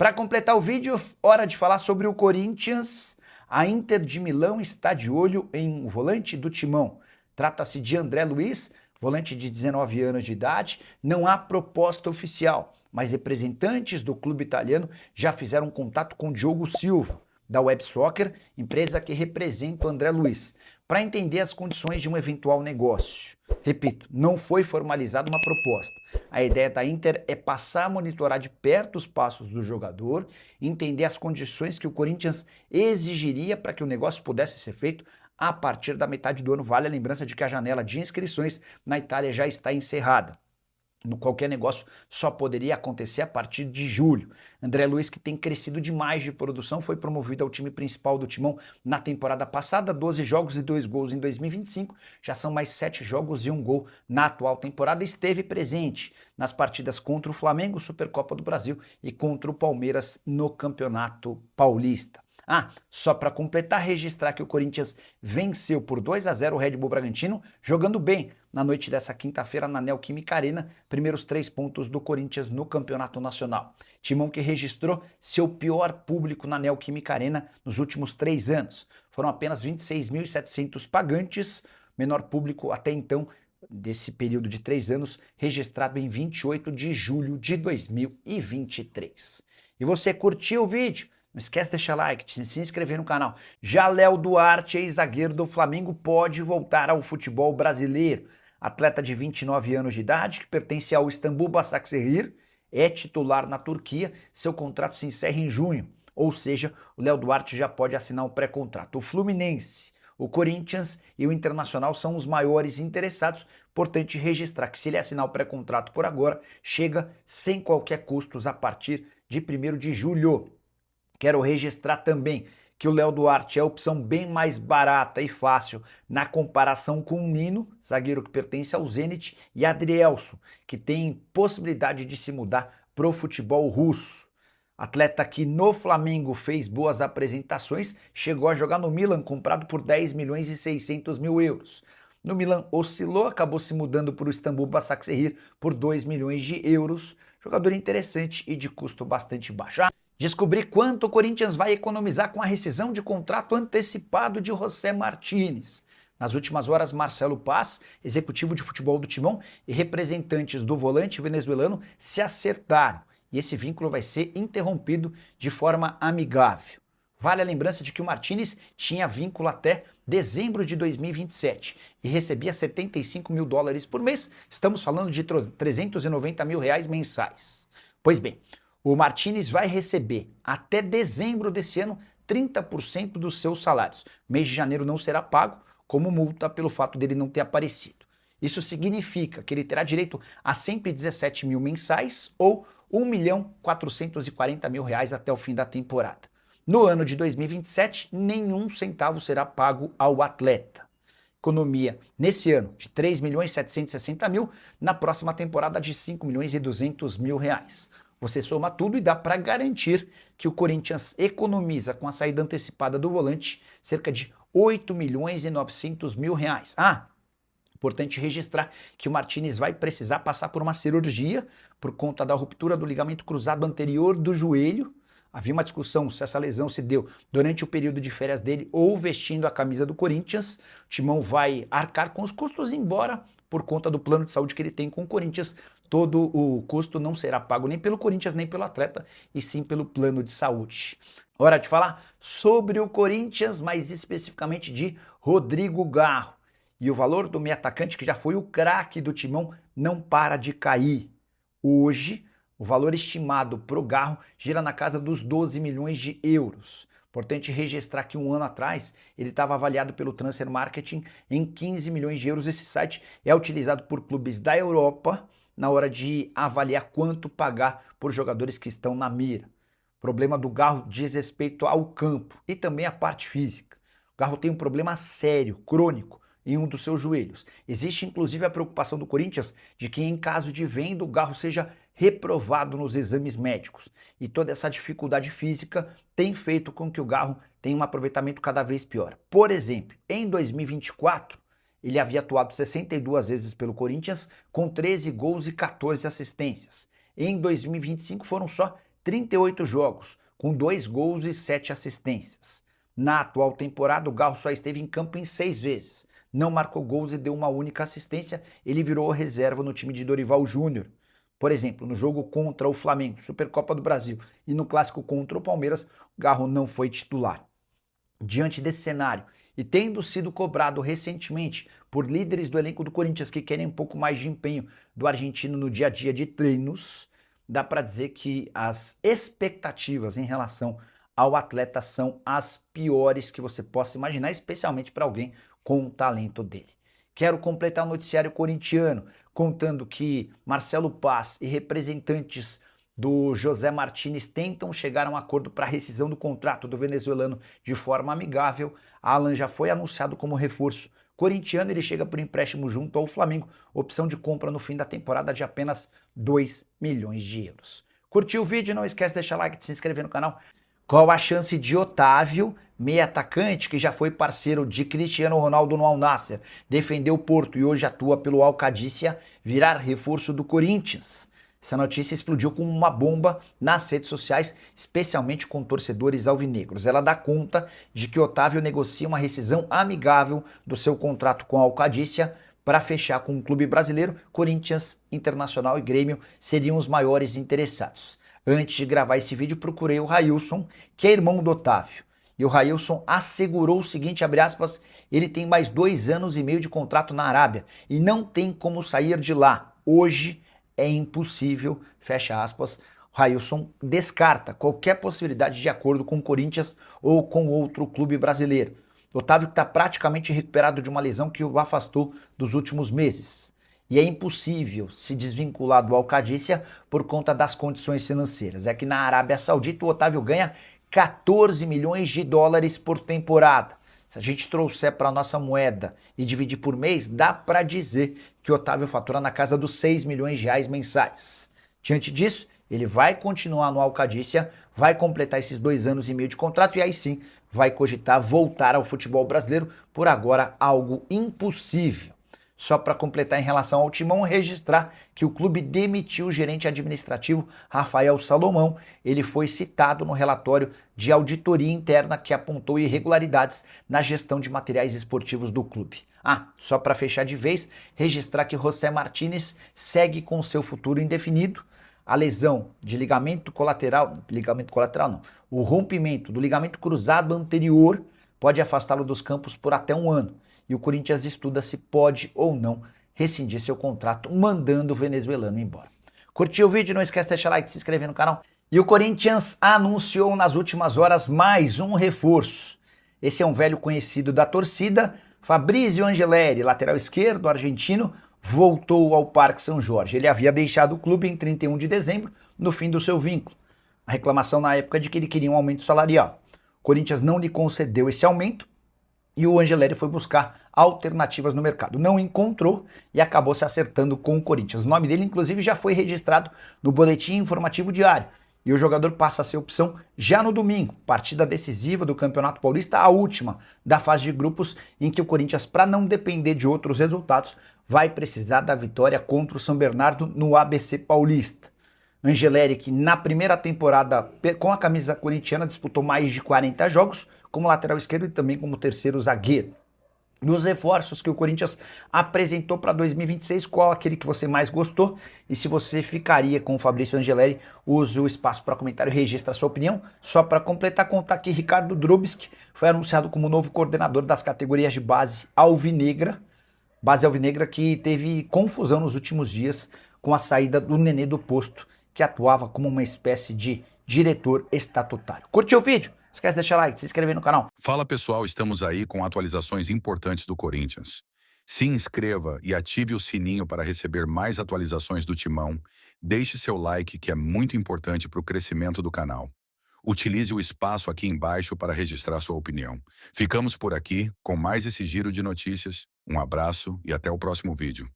Para completar o vídeo, hora de falar sobre o Corinthians. A Inter de Milão está de olho em um volante do timão. Trata-se de André Luiz, volante de 19 anos de idade. Não há proposta oficial, mas representantes do clube italiano já fizeram contato com Diogo Silva, da Web Soccer, empresa que representa o André Luiz, para entender as condições de um eventual negócio. Repito, não foi formalizada uma proposta. A ideia da Inter é passar a monitorar de perto os passos do jogador, entender as condições que o Corinthians exigiria para que o negócio pudesse ser feito a partir da metade do ano. Vale a lembrança de que a janela de inscrições na Itália já está encerrada. Qualquer negócio só poderia acontecer a partir de julho. André Luiz, que tem crescido demais de produção, foi promovido ao time principal do Timão na temporada passada, 12 jogos e 2 gols em 2025, já são mais 7 jogos e 1 gol na atual temporada. Esteve presente nas partidas contra o Flamengo, Supercopa do Brasil, e contra o Palmeiras no Campeonato Paulista. Só para completar, registrar que o Corinthians venceu por 2-0 o Red Bull Bragantino, jogando bem na noite dessa quinta-feira na Neoquímica Arena, primeiros 3 pontos do Corinthians no Campeonato Nacional. Timão que registrou seu pior público na Neoquímica Arena nos últimos 3 anos. Foram apenas 26.700 pagantes, menor público até então desse período de 3 anos, registrado em 28 de julho de 2023. E você curtiu o vídeo? Não esquece de deixar like, de se inscrever no canal. Já Léo Duarte, ex-zagueiro do Flamengo, pode voltar ao futebol brasileiro. Atleta de 29 anos de idade, que pertence ao Istambul Başakşehir, é titular na Turquia. Seu contrato se encerra em junho. Ou seja, o Léo Duarte já pode assinar um pré-contrato. O Fluminense, o Corinthians e o Internacional são os maiores interessados. Importante registrar que se ele assinar o pré-contrato por agora, chega sem qualquer custos a partir de 1º de julho. Quero registrar também que o Léo Duarte é a opção bem mais barata e fácil na comparação com o Nino, zagueiro que pertence ao Zenit, e Adrielson, que tem possibilidade de se mudar para o futebol russo. Atleta que no Flamengo fez boas apresentações, chegou a jogar no Milan, comprado por 10 milhões e 600 mil euros. No Milan oscilou, acabou se mudando para o Istambul Başakşehir por 2 milhões de euros. Jogador interessante e de custo bastante baixo. Descobrir quanto o Corinthians vai economizar com a rescisão de contrato antecipado de José Martínez. Nas últimas horas, Marcelo Paz, executivo de futebol do Timão, e representantes do volante venezuelano se acertaram. E esse vínculo vai ser interrompido de forma amigável. Vale a lembrança de que o Martínez tinha vínculo até dezembro de 2027 e recebia 75 mil dólares por mês. Estamos falando de 390 mil reais mensais. Pois bem, o Martínez vai receber até dezembro desse ano 30% dos seus salários. Mês de janeiro não será pago como multa pelo fato dele não ter aparecido. Isso significa que ele terá direito a 117 mil mensais ou 1.440 mil reais até o fim da temporada. No ano de 2027, nenhum centavo será pago ao atleta. Economia nesse ano de 3.760 mil, na próxima temporada de 5.200 mil reais. Você soma tudo e dá para garantir que o Corinthians economiza com a saída antecipada do volante cerca de 8.900 mil reais. Importante registrar que o Martínez vai precisar passar por uma cirurgia por conta da ruptura do ligamento cruzado anterior do joelho. Havia uma discussão se essa lesão se deu durante o período de férias dele ou vestindo a camisa do Corinthians. O Timão vai arcar com os custos, embora por conta do plano de saúde que ele tem com o Corinthians, todo o custo não será pago nem pelo Corinthians nem pelo atleta, e sim pelo plano de saúde. Hora de falar sobre o Corinthians, mais especificamente de Rodrigo Garro. E o valor do meio atacante, que já foi o craque do Timão, não para de cair. Hoje, o valor estimado para o Garro gira na casa dos 12 milhões de euros. Importante registrar que um ano atrás ele estava avaliado pelo Transfer Marketing em 15 milhões de euros. Esse site é utilizado por clubes da Europa na hora de avaliar quanto pagar por jogadores que estão na mira. O problema do Garro diz respeito ao campo e também à parte física. O Garro tem um problema sério, crônico, em um dos seus joelhos. Existe inclusive a preocupação do Corinthians de que em caso de venda o Garro seja reprovado nos exames médicos. E toda essa dificuldade física tem feito com que o Garro tenha um aproveitamento cada vez pior. Por exemplo, em 2024, ele havia atuado 62 vezes pelo Corinthians, com 13 gols e 14 assistências. Em 2025 foram só 38 jogos, com 2 gols e 7 assistências. Na atual temporada, o Garro só esteve em campo em 6 vezes. Não marcou gols e deu uma única assistência. Ele virou reserva no time de Dorival Júnior. Por exemplo, no jogo contra o Flamengo, Supercopa do Brasil, e no clássico contra o Palmeiras, o Garro não foi titular. Diante desse cenário, e tendo sido cobrado recentemente por líderes do elenco do Corinthians que querem um pouco mais de empenho do argentino no dia a dia de treinos, dá para dizer que as expectativas em relação ao atleta são as piores que você possa imaginar, especialmente para alguém com o talento dele. Quero completar o noticiário corintiano contando que Marcelo Paz e representantes do José Martínez tentam chegar a um acordo para a rescisão do contrato do venezuelano de forma amigável. Alan já foi anunciado como reforço corintiano, ele chega por empréstimo junto ao Flamengo, opção de compra no fim da temporada de apenas 2 milhões de euros. Curtiu o vídeo? Não esquece de deixar like, de se inscrever no canal. Qual a chance de Otávio, meio atacante que já foi parceiro de Cristiano Ronaldo no Al Nassr, defendeu o Porto e hoje atua pelo Al Qadisiyah, virar reforço do Corinthians? Essa notícia explodiu como uma bomba nas redes sociais, especialmente com torcedores alvinegros. Ela dá conta de que Otávio negocia uma rescisão amigável do seu contrato com a Al Qadisiyah para fechar com um clube brasileiro. Corinthians, Internacional e Grêmio seriam os maiores interessados. Antes de gravar esse vídeo, procurei o Railson, que é irmão do Otávio. E o Railson assegurou o seguinte, abre aspas, ele tem mais 2 anos e meio de contrato na Arábia e não tem como sair de lá. Hoje é impossível, fecha aspas. O Railson descarta qualquer possibilidade de acordo com o Corinthians ou com outro clube brasileiro. O Otávio está praticamente recuperado de uma lesão que o afastou dos últimos meses. E é impossível se desvincular do Al Qadisiyah por conta das condições financeiras. É que na Arábia Saudita o Otávio ganha 14 milhões de dólares por temporada. Se a gente trouxer para a nossa moeda e dividir por mês, dá para dizer que o Otávio fatura na casa dos 6 milhões de reais mensais. Diante disso, ele vai continuar no Al Qadisiyah, vai completar esses 2 anos e meio de contrato e aí sim vai cogitar voltar ao futebol brasileiro, por agora algo impossível. Só para completar em relação ao Timão, registrar que o clube demitiu o gerente administrativo Rafael Salomão. Ele foi citado no relatório de auditoria interna que apontou irregularidades na gestão de materiais esportivos do clube. Só para fechar de vez, registrar que José Martínez segue com seu futuro indefinido. A lesão de ligamento colateral não, o rompimento do ligamento cruzado anterior pode afastá-lo dos campos por até 1 ano. E o Corinthians estuda se pode ou não rescindir seu contrato, mandando o venezuelano embora. Curtiu o vídeo? Não esquece de deixar like, de se inscrever no canal. E o Corinthians anunciou nas últimas horas mais um reforço. Esse é um velho conhecido da torcida, Fabrício Angeleri, lateral esquerdo argentino, voltou ao Parque São Jorge. Ele havia deixado o clube em 31 de dezembro, no fim do seu vínculo. A reclamação na época é de que ele queria um aumento salarial. O Corinthians não lhe concedeu esse aumento, e o Angeleri foi buscar alternativas no mercado. Não encontrou e acabou se acertando com o Corinthians. O nome dele, inclusive, já foi registrado no Boletim Informativo Diário. E o jogador passa a ser opção já no domingo, partida decisiva do Campeonato Paulista, a última da fase de grupos, em que o Corinthians, para não depender de outros resultados, vai precisar da vitória contra o São Bernardo no ABC Paulista. Angeleri, que na primeira temporada com a camisa corintiana disputou mais de 40 jogos, como lateral esquerdo e também como terceiro zagueiro. Dos reforços que o Corinthians apresentou para 2026, qual aquele que você mais gostou? E se você ficaria com o Fabrício Angeleri, use o espaço para comentário e registre a sua opinião. Só para completar, contar que Ricardo Drubsky foi anunciado como novo coordenador das categorias de base alvinegra que teve confusão nos últimos dias com a saída do Nenê do posto, que atuava como uma espécie de diretor estatutário. Curtiu o vídeo? Não esquece de deixar like, se inscrever no canal. Fala pessoal, estamos aí com atualizações importantes do Corinthians. Se inscreva e ative o sininho para receber mais atualizações do Timão. Deixe seu like, que é muito importante para o crescimento do canal. Utilize o espaço aqui embaixo para registrar sua opinião. Ficamos por aqui com mais esse giro de notícias. Um abraço e até o próximo vídeo.